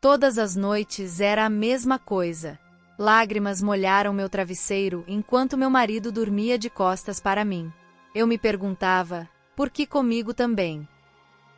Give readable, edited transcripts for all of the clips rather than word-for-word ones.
Todas as noites era a mesma coisa. Lágrimas molharam meu travesseiro enquanto meu marido dormia de costas para mim. Eu me perguntava, por que comigo também?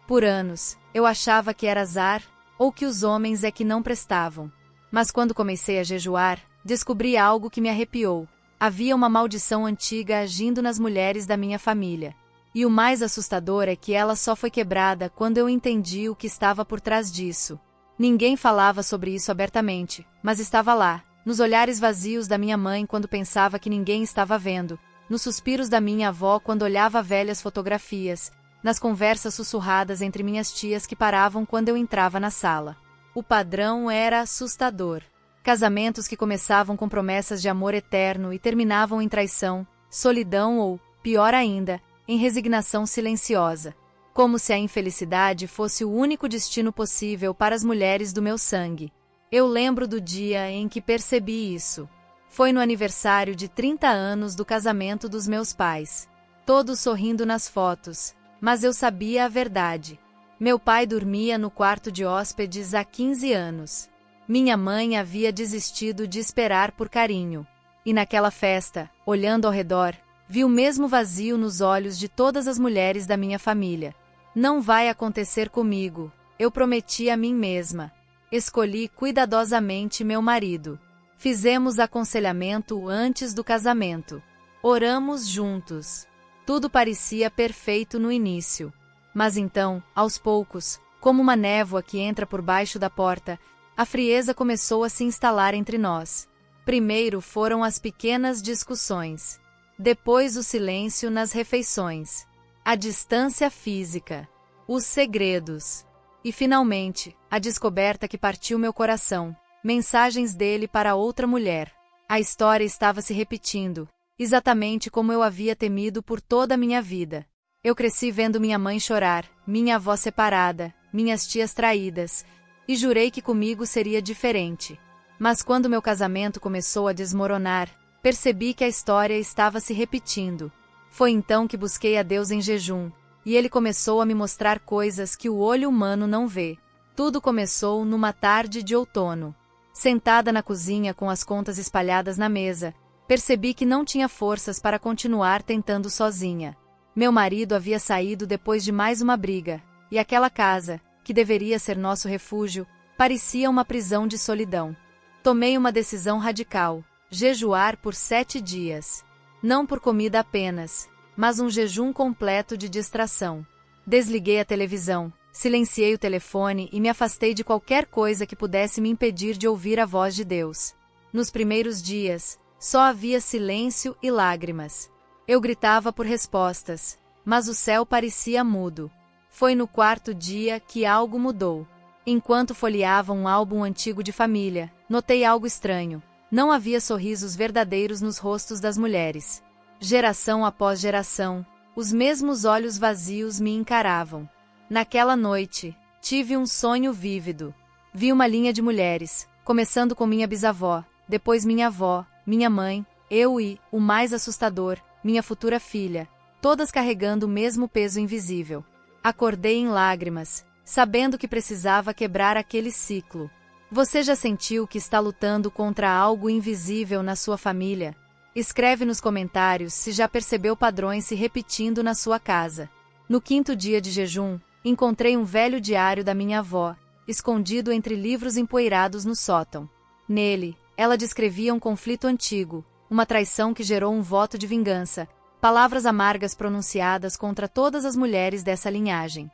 Por anos, eu achava que era azar, ou que os homens é que não prestavam. Mas quando comecei a jejuar, descobri algo que me arrepiou. Havia uma maldição antiga agindo nas mulheres da minha família. E o mais assustador é que ela só foi quebrada quando eu entendi o que estava por trás disso. Ninguém falava sobre isso abertamente, mas estava lá, nos olhares vazios da minha mãe quando pensava que ninguém estava vendo, nos suspiros da minha avó quando olhava velhas fotografias, nas conversas sussurradas entre minhas tias que paravam quando eu entrava na sala. O padrão era assustador. Casamentos que começavam com promessas de amor eterno e terminavam em traição, solidão ou, pior ainda, em resignação silenciosa. Como se a infelicidade fosse o único destino possível para as mulheres do meu sangue. Eu lembro do dia em que percebi isso. Foi no aniversário de 30 anos do casamento dos meus pais. Todos sorrindo nas fotos, mas eu sabia a verdade. Meu pai dormia no quarto de hóspedes há 15 anos. Minha mãe havia desistido de esperar por carinho. E naquela festa, olhando ao redor, vi o mesmo vazio nos olhos de todas as mulheres da minha família. Não vai acontecer comigo, eu prometi a mim mesma. Escolhi cuidadosamente meu marido. Fizemos aconselhamento antes do casamento. Oramos juntos. Tudo parecia perfeito no início. Mas então, aos poucos, como uma névoa que entra por baixo da porta, a frieza começou a se instalar entre nós. Primeiro foram as pequenas discussões. Depois o silêncio nas refeições. A distância física. Os segredos. E finalmente, a descoberta que partiu meu coração. Mensagens dele para outra mulher. A história estava se repetindo, exatamente como eu havia temido por toda a minha vida. Eu cresci vendo minha mãe chorar, minha avó separada, minhas tias traídas, e jurei que comigo seria diferente. Mas quando meu casamento começou a desmoronar, percebi que a história estava se repetindo. Foi então que busquei a Deus em jejum, e Ele começou a me mostrar coisas que o olho humano não vê. Tudo começou numa tarde de outono. Sentada na cozinha com as contas espalhadas na mesa, percebi que não tinha forças para continuar tentando sozinha. Meu marido havia saído depois de mais uma briga, e aquela casa, que deveria ser nosso refúgio, parecia uma prisão de solidão. Tomei uma decisão radical: jejuar por 7 dias. Não por comida apenas, mas um jejum completo de distração. Desliguei a televisão, silenciei o telefone e me afastei de qualquer coisa que pudesse me impedir de ouvir a voz de Deus. Nos primeiros dias, só havia silêncio e lágrimas. Eu gritava por respostas, mas o céu parecia mudo. Foi no 4º dia que algo mudou. Enquanto folheava um álbum antigo de família, notei algo estranho. Não havia sorrisos verdadeiros nos rostos das mulheres. Geração após geração, os mesmos olhos vazios me encaravam. Naquela noite, tive um sonho vívido. Vi uma linha de mulheres, começando com minha bisavó, depois minha avó, minha mãe, eu e, o mais assustador, minha futura filha, todas carregando o mesmo peso invisível. Acordei em lágrimas, sabendo que precisava quebrar aquele ciclo. Você já sentiu que está lutando contra algo invisível na sua família? Escreve nos comentários se já percebeu padrões se repetindo na sua casa. No 5º dia de jejum, encontrei um velho diário da minha avó, escondido entre livros empoeirados no sótão. Nele, ela descrevia um conflito antigo, uma traição que gerou um voto de vingança, palavras amargas pronunciadas contra todas as mulheres dessa linhagem.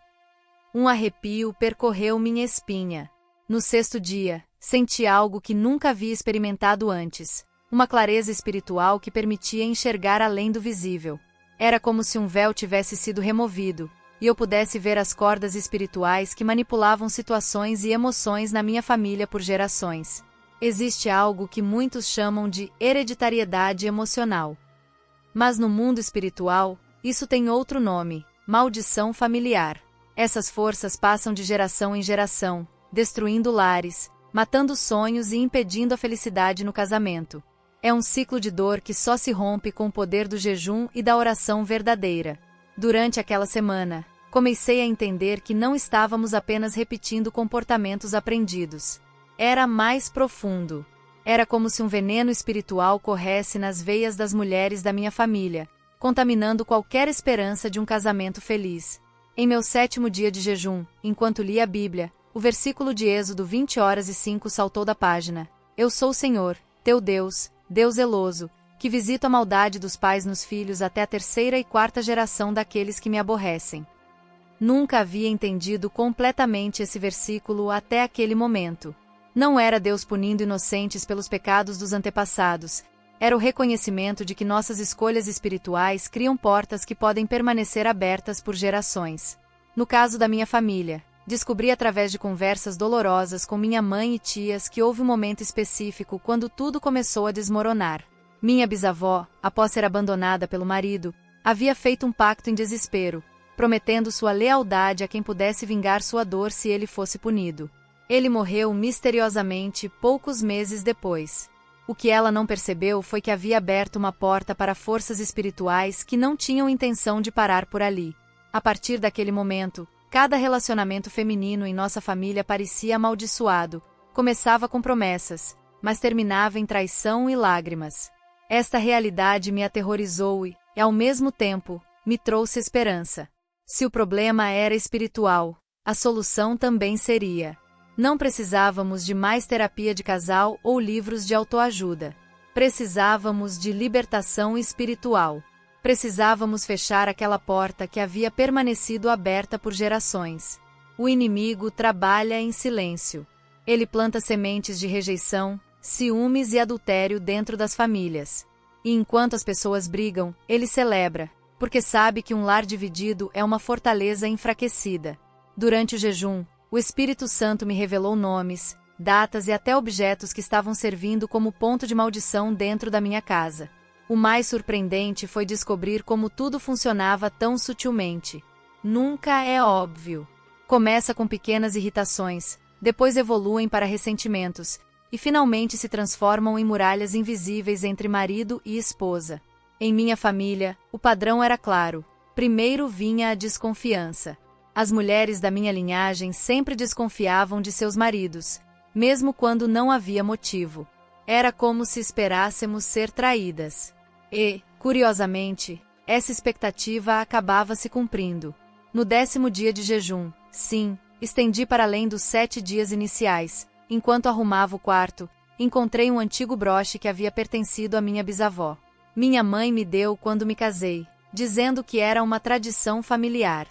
Um arrepio percorreu minha espinha. No 6º dia, senti algo que nunca havia experimentado antes. Uma clareza espiritual que permitia enxergar além do visível. Era como se um véu tivesse sido removido, e eu pudesse ver as cordas espirituais que manipulavam situações e emoções na minha família por gerações. Existe algo que muitos chamam de hereditariedade emocional. Mas no mundo espiritual, isso tem outro nome: maldição familiar. Essas forças passam de geração em geração, destruindo lares, matando sonhos e impedindo a felicidade no casamento. É um ciclo de dor que só se rompe com o poder do jejum e da oração verdadeira. Durante aquela semana, comecei a entender que não estávamos apenas repetindo comportamentos aprendidos. Era mais profundo. Era como se um veneno espiritual corresse nas veias das mulheres da minha família, contaminando qualquer esperança de um casamento feliz. Em meu 7º dia de jejum, enquanto li a Bíblia, o versículo de Êxodo 20:05 saltou da página. Eu sou o Senhor, teu Deus, Deus zeloso, que visito a maldade dos pais nos filhos até a 3ª e 4ª geração daqueles que me aborrecem. Nunca havia entendido completamente esse versículo até aquele momento. Não era Deus punindo inocentes pelos pecados dos antepassados. Era o reconhecimento de que nossas escolhas espirituais criam portas que podem permanecer abertas por gerações. No caso da minha família, descobri através de conversas dolorosas com minha mãe e tias que houve um momento específico quando tudo começou a desmoronar. Minha bisavó, após ser abandonada pelo marido, havia feito um pacto em desespero, prometendo sua lealdade a quem pudesse vingar sua dor se ele fosse punido. Ele morreu misteriosamente poucos meses depois. O que ela não percebeu foi que havia aberto uma porta para forças espirituais que não tinham intenção de parar por ali. A partir daquele momento, cada relacionamento feminino em nossa família parecia amaldiçoado. Começava com promessas, mas terminava em traição e lágrimas. Esta realidade me aterrorizou e, ao mesmo tempo, me trouxe esperança. Se o problema era espiritual, a solução também seria. Não precisávamos de mais terapia de casal ou livros de autoajuda. Precisávamos de libertação espiritual. Precisávamos fechar aquela porta que havia permanecido aberta por gerações. O inimigo trabalha em silêncio. Ele planta sementes de rejeição, ciúmes e adultério dentro das famílias. E enquanto as pessoas brigam, ele celebra, porque sabe que um lar dividido é uma fortaleza enfraquecida. Durante o jejum, o Espírito Santo me revelou nomes, datas e até objetos que estavam servindo como ponto de maldição dentro da minha casa. O mais surpreendente foi descobrir como tudo funcionava tão sutilmente. Nunca é óbvio. Começa com pequenas irritações, depois evoluem para ressentimentos, e finalmente se transformam em muralhas invisíveis entre marido e esposa. Em minha família, o padrão era claro. Primeiro vinha a desconfiança. As mulheres da minha linhagem sempre desconfiavam de seus maridos, mesmo quando não havia motivo. Era como se esperássemos ser traídas. E, curiosamente, essa expectativa acabava se cumprindo. No 10º dia de jejum, sim, estendi para além dos 7 dias iniciais. Enquanto arrumava o quarto, encontrei um antigo broche que havia pertencido à minha bisavó. Minha mãe me deu quando me casei, dizendo que era uma tradição familiar.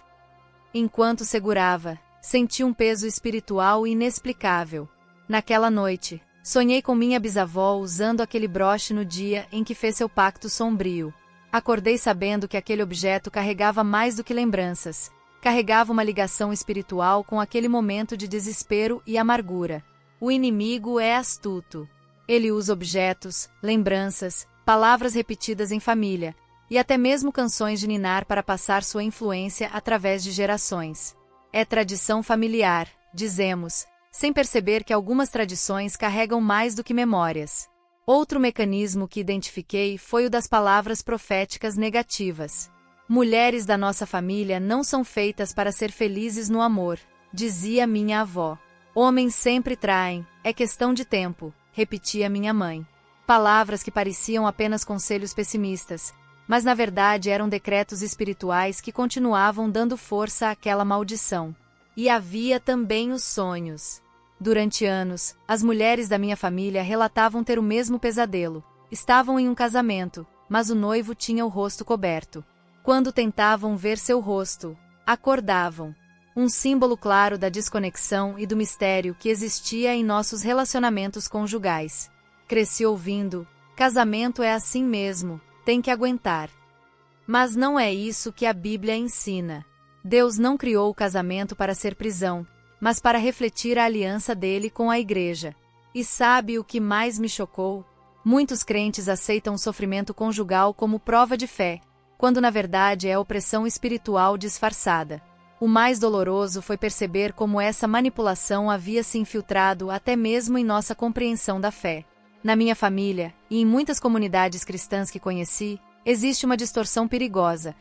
Enquanto segurava, senti um peso espiritual inexplicável. Naquela noite, sonhei com minha bisavó usando aquele broche no dia em que fez seu pacto sombrio. Acordei sabendo que aquele objeto carregava mais do que lembranças. Carregava uma ligação espiritual com aquele momento de desespero e amargura. O inimigo é astuto. Ele usa objetos, lembranças, palavras repetidas em família, e até mesmo canções de ninar para passar sua influência através de gerações. É tradição familiar, dizemos, sem perceber que algumas tradições carregam mais do que memórias. Outro mecanismo que identifiquei foi o das palavras proféticas negativas. Mulheres da nossa família não são feitas para ser felizes no amor, dizia minha avó. Homens sempre traem, é questão de tempo, repetia minha mãe. Palavras que pareciam apenas conselhos pessimistas, mas na verdade eram decretos espirituais que continuavam dando força àquela maldição. E havia também os sonhos. Durante anos, as mulheres da minha família relatavam ter o mesmo pesadelo. Estavam em um casamento, mas o noivo tinha o rosto coberto. Quando tentavam ver seu rosto, acordavam. Um símbolo claro da desconexão e do mistério que existia em nossos relacionamentos conjugais. Cresci ouvindo, casamento é assim mesmo, tem que aguentar. Mas não é isso que a Bíblia ensina. Deus não criou o casamento para ser prisão, mas para refletir a aliança dele com a igreja. E sabe o que mais me chocou? Muitos crentes aceitam o sofrimento conjugal como prova de fé, quando na verdade é opressão espiritual disfarçada. O mais doloroso foi perceber como essa manipulação havia se infiltrado até mesmo em nossa compreensão da fé. Na minha família, e em muitas comunidades cristãs que conheci, existe uma distorção perigosa.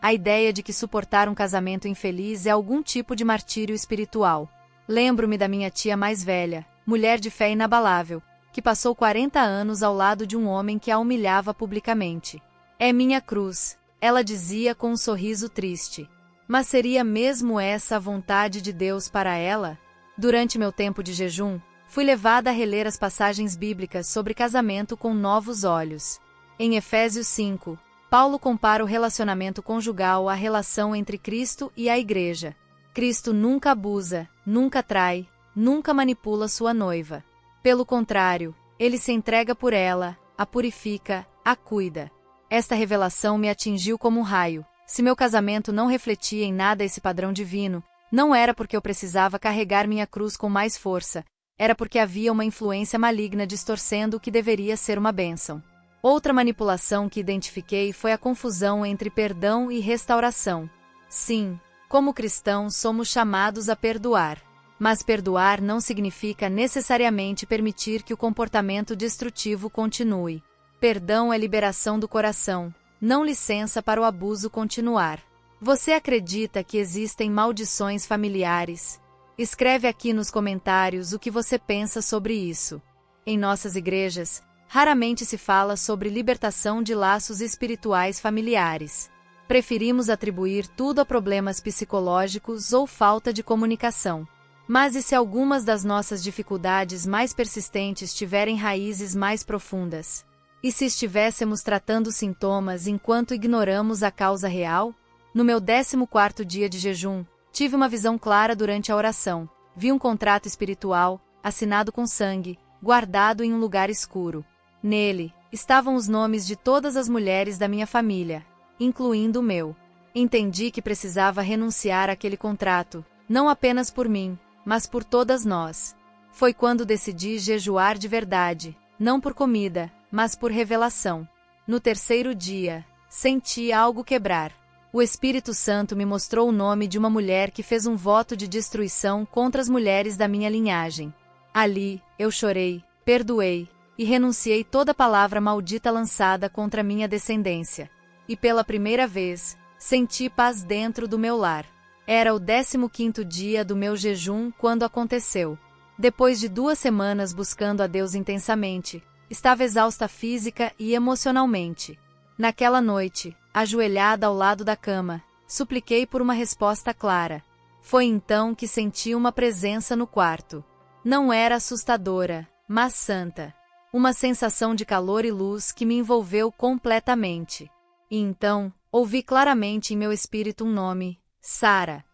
a ideia de que suportar um casamento infeliz é algum tipo de martírio espiritual. Lembro-me da minha tia mais velha, mulher de fé inabalável, que passou 40 anos ao lado de um homem que a humilhava publicamente. É minha cruz, ela dizia com um sorriso triste. Mas seria mesmo essa a vontade de Deus para ela? Durante meu tempo de jejum, fui levada a reler as passagens bíblicas sobre casamento com novos olhos. Em Efésios 5, Paulo compara o relacionamento conjugal à relação entre Cristo e a Igreja. Cristo nunca abusa, nunca trai, nunca manipula sua noiva. Pelo contrário, ele se entrega por ela, a purifica, a cuida. Esta revelação me atingiu como um raio. Se meu casamento não refletia em nada esse padrão divino, não era porque eu precisava carregar minha cruz com mais força, era porque havia uma influência maligna distorcendo o que deveria ser uma bênção. Outra manipulação que identifiquei foi a confusão entre perdão e restauração. Sim, como cristãos somos chamados a perdoar. Mas perdoar não significa necessariamente permitir que o comportamento destrutivo continue. Perdão é liberação do coração, não licença para o abuso continuar. Você acredita que existem maldições familiares? Escreve aqui nos comentários o que você pensa sobre isso. Em nossas igrejas, raramente se fala sobre libertação de laços espirituais familiares. Preferimos atribuir tudo a problemas psicológicos ou falta de comunicação. Mas e se algumas das nossas dificuldades mais persistentes tiverem raízes mais profundas? E se estivéssemos tratando sintomas enquanto ignoramos a causa real? No meu 14º dia de jejum, tive uma visão clara durante a oração. Vi um contrato espiritual, assinado com sangue, guardado em um lugar escuro. Nele, estavam os nomes de todas as mulheres da minha família, incluindo o meu. Entendi que precisava renunciar àquele contrato, não apenas por mim, mas por todas nós. Foi quando decidi jejuar de verdade, não por comida, mas por revelação. No 3º dia, senti algo quebrar. O Espírito Santo me mostrou o nome de uma mulher que fez um voto de destruição contra as mulheres da minha linhagem. Ali, eu chorei, perdoei, e renunciei toda palavra maldita lançada contra minha descendência. E pela primeira vez, senti paz dentro do meu lar. Era o 15º dia do meu jejum quando aconteceu. Depois de 2 semanas buscando a Deus intensamente, estava exausta física e emocionalmente. Naquela noite, ajoelhada ao lado da cama, supliquei por uma resposta clara. Foi então que senti uma presença no quarto. Não era assustadora, mas santa. Uma sensação de calor e luz que me envolveu completamente. E então, ouvi claramente em meu espírito um nome: Sara.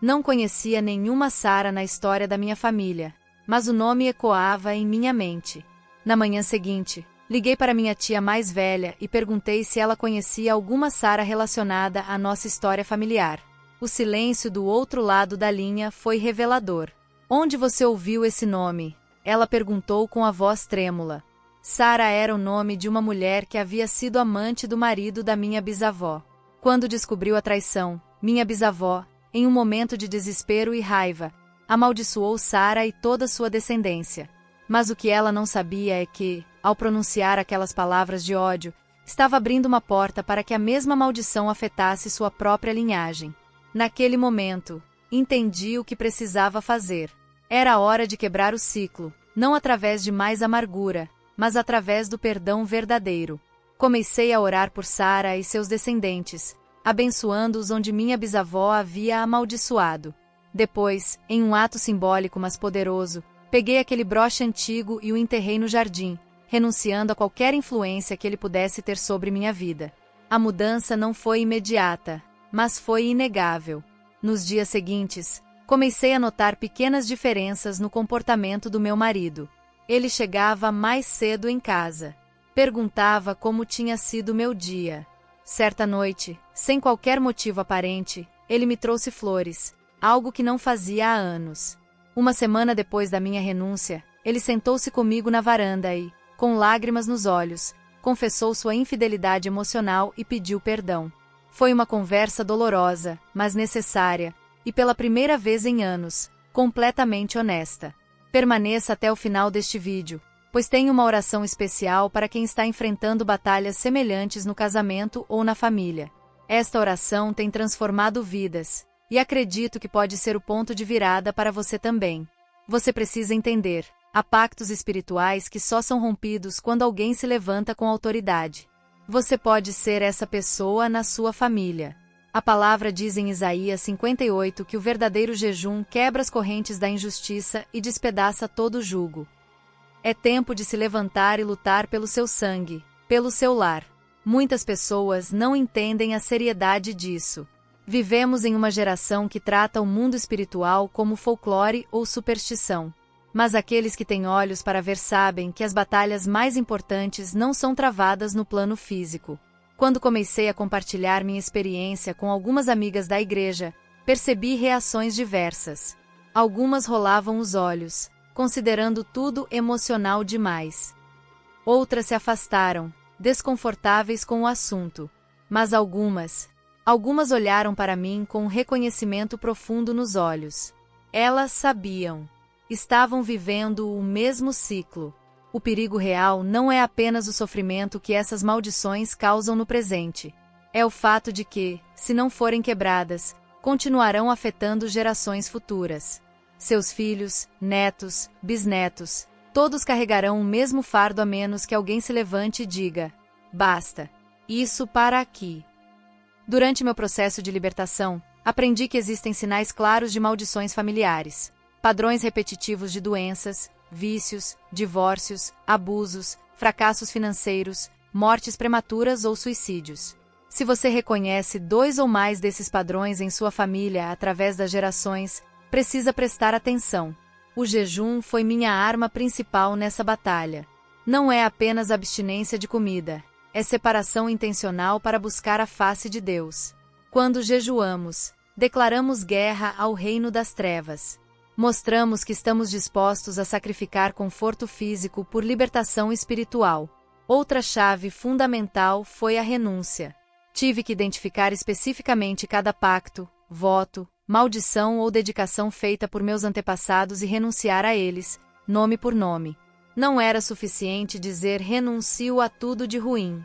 Não conhecia nenhuma Sara na história da minha família, mas o nome ecoava em minha mente. Na manhã seguinte, liguei para minha tia mais velha e perguntei se ela conhecia alguma Sara relacionada à nossa história familiar. O silêncio do outro lado da linha foi revelador. Onde você ouviu esse nome? Ela perguntou com a voz trêmula. Sara era o nome de uma mulher que havia sido amante do marido da minha bisavó. Quando descobriu a traição, minha bisavó, em um momento de desespero e raiva, amaldiçoou Sara e toda sua descendência. Mas o que ela não sabia é que, ao pronunciar aquelas palavras de ódio, estava abrindo uma porta para que a mesma maldição afetasse sua própria linhagem. Naquele momento, entendi o que precisava fazer. Era a hora de quebrar o ciclo, não através de mais amargura, mas através do perdão verdadeiro. Comecei a orar por Sara e seus descendentes, abençoando-os onde minha bisavó havia amaldiçoado. Depois, em um ato simbólico mas poderoso, peguei aquele broche antigo e o enterrei no jardim, renunciando a qualquer influência que ele pudesse ter sobre minha vida. A mudança não foi imediata, mas foi inegável. Nos dias seguintes, comecei a notar pequenas diferenças no comportamento do meu marido. Ele chegava mais cedo em casa. Perguntava como tinha sido meu dia. Certa noite, sem qualquer motivo aparente, ele me trouxe flores, algo que não fazia há anos. Uma semana depois da minha renúncia, ele sentou-se comigo na varanda e, com lágrimas nos olhos, confessou sua infidelidade emocional e pediu perdão. Foi uma conversa dolorosa, mas necessária, e pela primeira vez em anos, completamente honesta. Permaneça até o final deste vídeo, pois tenho uma oração especial para quem está enfrentando batalhas semelhantes no casamento ou na família. Esta oração tem transformado vidas, e acredito que pode ser o ponto de virada para você também. Você precisa entender, há pactos espirituais que só são rompidos quando alguém se levanta com autoridade. Você pode ser essa pessoa na sua família. A palavra diz em Isaías 58 que o verdadeiro jejum quebra as correntes da injustiça e despedaça todo o jugo. É tempo de se levantar e lutar pelo seu sangue, pelo seu lar. Muitas pessoas não entendem a seriedade disso. Vivemos em uma geração que trata o mundo espiritual como folclore ou superstição. Mas aqueles que têm olhos para ver sabem que as batalhas mais importantes não são travadas no plano físico. Quando comecei a compartilhar minha experiência com algumas amigas da igreja, percebi reações diversas. Algumas rolavam os olhos, considerando tudo emocional demais. Outras se afastaram, desconfortáveis com o assunto. Mas algumas olharam para mim com um reconhecimento profundo nos olhos. Elas sabiam. Estavam vivendo o mesmo ciclo. O perigo real não é apenas o sofrimento que essas maldições causam no presente. É o fato de que, se não forem quebradas, continuarão afetando gerações futuras. Seus filhos, netos, bisnetos, todos carregarão o mesmo fardo a menos que alguém se levante e diga: basta. Isso para aqui. Durante meu processo de libertação, aprendi que existem sinais claros de maldições familiares. Padrões repetitivos de doenças, vícios, divórcios, abusos, fracassos financeiros, mortes prematuras ou suicídios. Se você reconhece 2 ou mais desses padrões em sua família através das gerações, precisa prestar atenção. O jejum foi minha arma principal nessa batalha. Não é apenas abstinência de comida, é separação intencional para buscar a face de Deus. Quando jejuamos, declaramos guerra ao reino das trevas. Mostramos que estamos dispostos a sacrificar conforto físico por libertação espiritual. Outra chave fundamental foi a renúncia. Tive que identificar especificamente cada pacto, voto, maldição ou dedicação feita por meus antepassados e renunciar a eles, nome por nome. Não era suficiente dizer renuncio a tudo de ruim.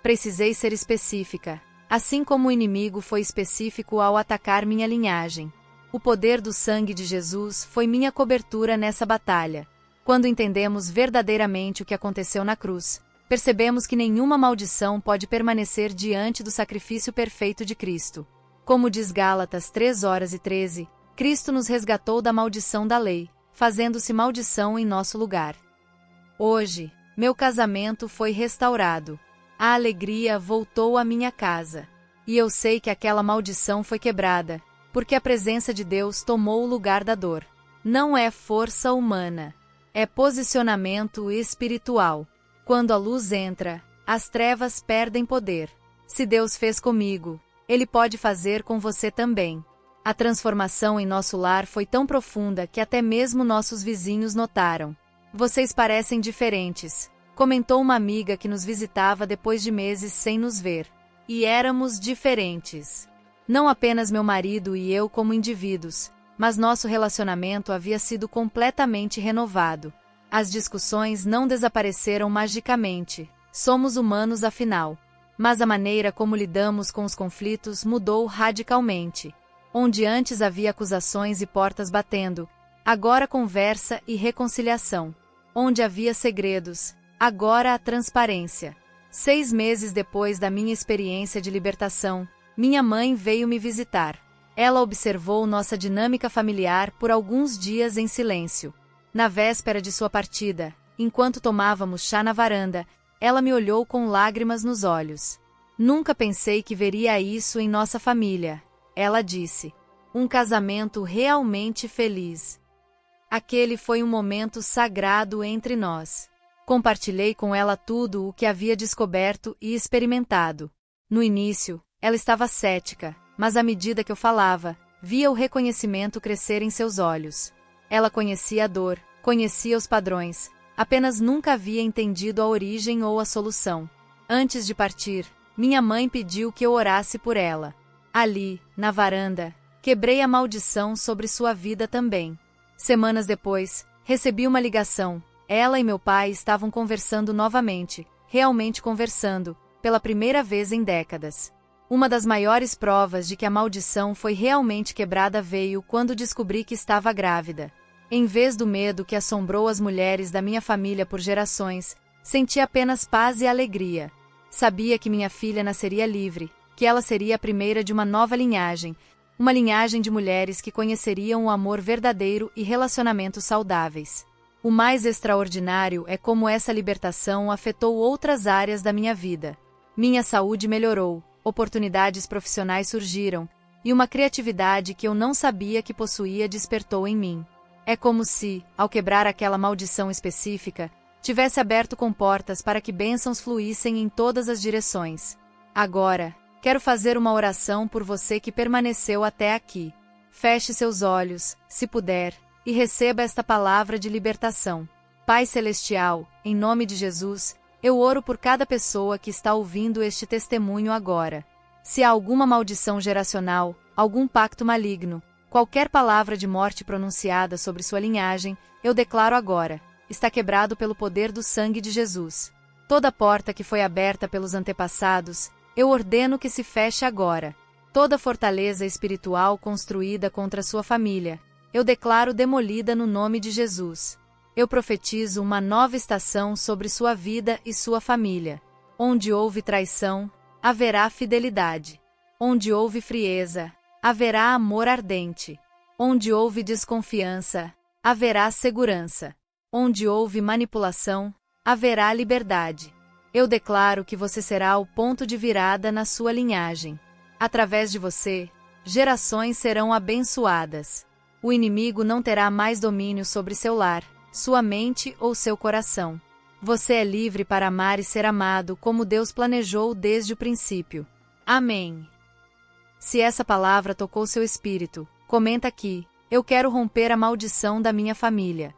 Precisei ser específica, assim como o inimigo foi específico ao atacar minha linhagem. O poder do sangue de Jesus foi minha cobertura nessa batalha. Quando entendemos verdadeiramente o que aconteceu na cruz, percebemos que nenhuma maldição pode permanecer diante do sacrifício perfeito de Cristo. Como diz Gálatas 3:13, Cristo nos resgatou da maldição da lei, fazendo-se maldição em nosso lugar. Hoje, meu casamento foi restaurado. A alegria voltou à minha casa. E eu sei que aquela maldição foi quebrada, porque a presença de Deus tomou o lugar da dor. Não é força humana, é posicionamento espiritual. Quando a luz entra, as trevas perdem poder. Se Deus fez comigo, Ele pode fazer com você também. A transformação em nosso lar foi tão profunda que até mesmo nossos vizinhos notaram. Vocês parecem diferentes, comentou uma amiga que nos visitava depois de meses sem nos ver. E éramos diferentes. Não apenas meu marido e eu como indivíduos, mas nosso relacionamento havia sido completamente renovado. As discussões não desapareceram magicamente. Somos humanos afinal. Mas a maneira como lidamos com os conflitos mudou radicalmente. Onde antes havia acusações e portas batendo, agora conversa e reconciliação. Onde havia segredos, agora a transparência. 6 meses depois da minha experiência de libertação, minha mãe veio me visitar. Ela observou nossa dinâmica familiar por alguns dias em silêncio. Na véspera de sua partida, enquanto tomávamos chá na varanda, ela me olhou com lágrimas nos olhos. Nunca pensei que veria isso em nossa família, ela disse. Um casamento realmente feliz. Aquele foi um momento sagrado entre nós. Compartilhei com ela tudo o que havia descoberto e experimentado. No início, ela estava cética, mas à medida que eu falava, via o reconhecimento crescer em seus olhos. Ela conhecia a dor, conhecia os padrões, apenas nunca havia entendido a origem ou a solução. Antes de partir, minha mãe pediu que eu orasse por ela. Ali, na varanda, quebrei a maldição sobre sua vida também. Semanas depois, recebi uma ligação. Ela e meu pai estavam conversando novamente, realmente conversando, pela primeira vez em décadas. Uma das maiores provas de que a maldição foi realmente quebrada veio quando descobri que estava grávida. Em vez do medo que assombrou as mulheres da minha família por gerações, senti apenas paz e alegria. Sabia que minha filha nasceria livre, que ela seria a primeira de uma nova linhagem, uma linhagem de mulheres que conheceriam o amor verdadeiro e relacionamentos saudáveis. O mais extraordinário é como essa libertação afetou outras áreas da minha vida. Minha saúde melhorou, oportunidades profissionais surgiram, e uma criatividade que eu não sabia que possuía despertou em mim. É como se, ao quebrar aquela maldição específica, tivesse aberto comportas para que bênçãos fluíssem em todas as direções. Agora, quero fazer uma oração por você que permaneceu até aqui. Feche seus olhos, se puder, e receba esta palavra de libertação. Pai Celestial, em nome de Jesus, eu oro por cada pessoa que está ouvindo este testemunho agora. Se há alguma maldição geracional, algum pacto maligno, qualquer palavra de morte pronunciada sobre sua linhagem, eu declaro agora, está quebrado pelo poder do sangue de Jesus. Toda porta que foi aberta pelos antepassados, eu ordeno que se feche agora. Toda fortaleza espiritual construída contra sua família, eu declaro demolida no nome de Jesus. Eu profetizo uma nova estação sobre sua vida e sua família. Onde houve traição, haverá fidelidade. Onde houve frieza, haverá amor ardente. Onde houve desconfiança, haverá segurança. Onde houve manipulação, haverá liberdade. Eu declaro que você será o ponto de virada na sua linhagem. Através de você, gerações serão abençoadas. O inimigo não terá mais domínio sobre seu lar, sua mente ou seu coração. Você é livre para amar e ser amado como Deus planejou desde o princípio. Amém. Se essa palavra tocou seu espírito, comenta aqui, eu quero romper a maldição da minha família.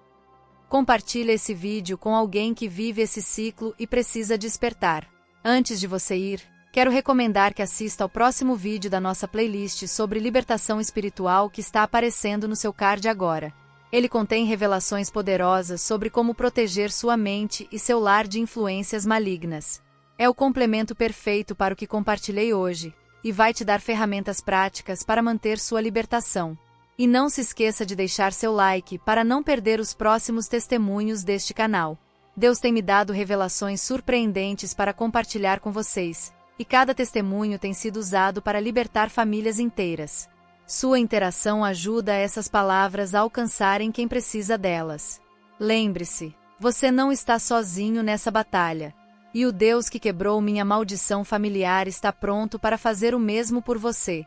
Compartilhe esse vídeo com alguém que vive esse ciclo e precisa despertar. Antes de você ir, quero recomendar que assista ao próximo vídeo da nossa playlist sobre libertação espiritual que está aparecendo no seu card agora. Ele contém revelações poderosas sobre como proteger sua mente e seu lar de influências malignas. É o complemento perfeito para o que compartilhei hoje, e vai te dar ferramentas práticas para manter sua libertação. E não se esqueça de deixar seu like para não perder os próximos testemunhos deste canal. Deus tem me dado revelações surpreendentes para compartilhar com vocês, e cada testemunho tem sido usado para libertar famílias inteiras. Sua interação ajuda essas palavras a alcançarem quem precisa delas. Lembre-se, você não está sozinho nessa batalha. E o Deus que quebrou minha maldição familiar está pronto para fazer o mesmo por você.